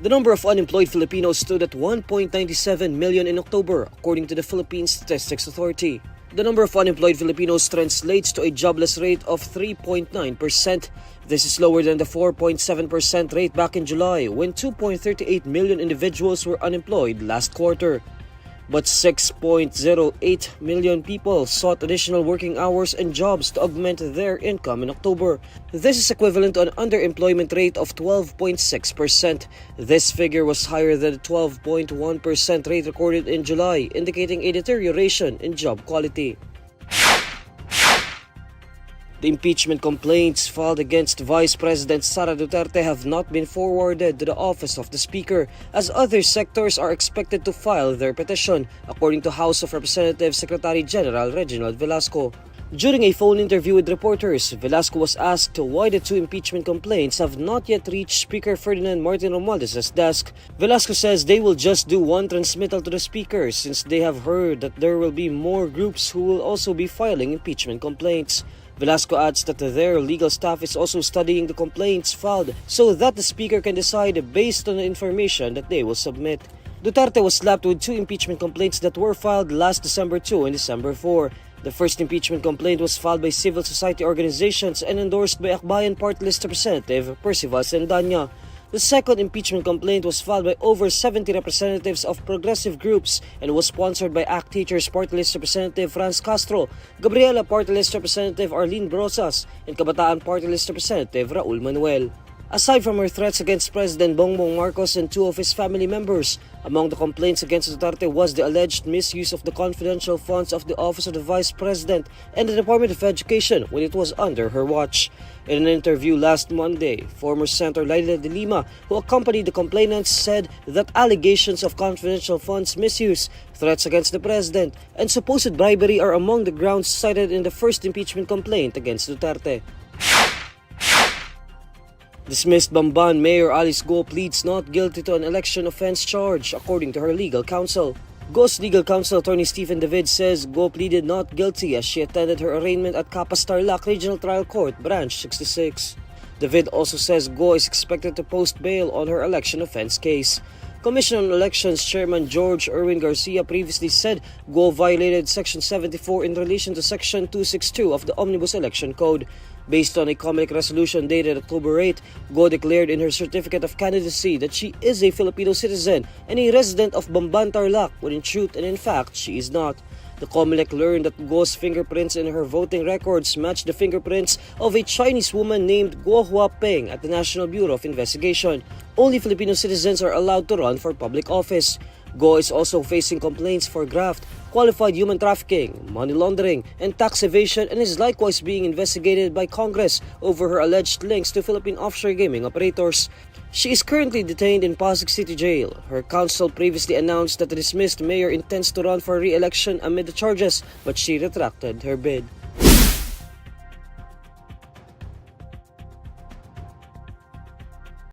The number of unemployed Filipinos stood at 1.97 million in October, according to the Philippine Statistics Authority. The number of unemployed Filipinos translates to a jobless rate of 3.9%. This is lower than the 4.7% rate back in July, when 2.38 million individuals were unemployed last quarter. But 6.08 million people sought additional working hours and jobs to augment their income in October. This is equivalent to an underemployment rate of 12.6%. This figure was higher than the 12.1% rate recorded in July, indicating a deterioration in job quality. The impeachment complaints filed against Vice President Sara Duterte have not been forwarded to the office of the Speaker, as other sectors are expected to file their petition, according to House of Representatives Secretary General Reginald Velasco. During a phone interview with reporters, Velasco was asked why the two impeachment complaints have not yet reached Speaker Ferdinand Martin Romualdez's desk. Velasco says they will just do one transmittal to the Speaker, since they have heard that there will be more groups who will also be filing impeachment complaints. Velasco adds that their legal staff is also studying the complaints filed so that the Speaker can decide based on the information that they will submit. Duterte was slapped with two impeachment complaints that were filed last December 2 and December 4. The first impeachment complaint was filed by civil society organizations and endorsed by Akbayan Party List Representative Percival Sendanya. The second impeachment complaint was filed by over 70 representatives of progressive groups and was sponsored by ACT Teachers Party List Representative Franz Castro, Gabriela Party List Representative Arlene Brosas, and Kabataan Party List Representative Raul Manuel. Aside from her threats against President Bongbong Marcos and two of his family members, among the complaints against Duterte was the alleged misuse of the confidential funds of the Office of the Vice President and the Department of Education when it was under her watch. In an interview last Monday, former Senator Laila de Lima, who accompanied the complainants, said that allegations of confidential funds misuse, threats against the president, and supposed bribery are among the grounds cited in the first impeachment complaint against Duterte. Dismissed Bamban Mayor Alice Go pleads not guilty to an election offense charge, according to her legal counsel. Go's legal counsel attorney Stephen David says Go pleaded not guilty as she attended her arraignment at Capas Tarlac Regional Trial Court, Branch 66. David also says Go is expected to post bail on her election offense case. Commission on Elections Chairman George Erwin Garcia previously said Go violated Section 74 in relation to Section 262 of the Omnibus Election Code. Based on a Comelec resolution dated October 8, Go declared in her certificate of candidacy that she is a Filipino citizen and a resident of Bamban Tarlac, when in truth and in fact she is not. The Comelec learned that Go's fingerprints in her voting records matched the fingerprints of a Chinese woman named Guo Huapeng at the National Bureau of Investigation. Only Filipino citizens are allowed to run for public office. Go is also facing complaints for graft, qualified human trafficking, money laundering, and tax evasion, and is likewise being investigated by Congress over her alleged links to Philippine offshore gaming operators. She is currently detained in Pasig City Jail. Her counsel previously announced that the dismissed mayor intends to run for re-election amid the charges, but she retracted her bid.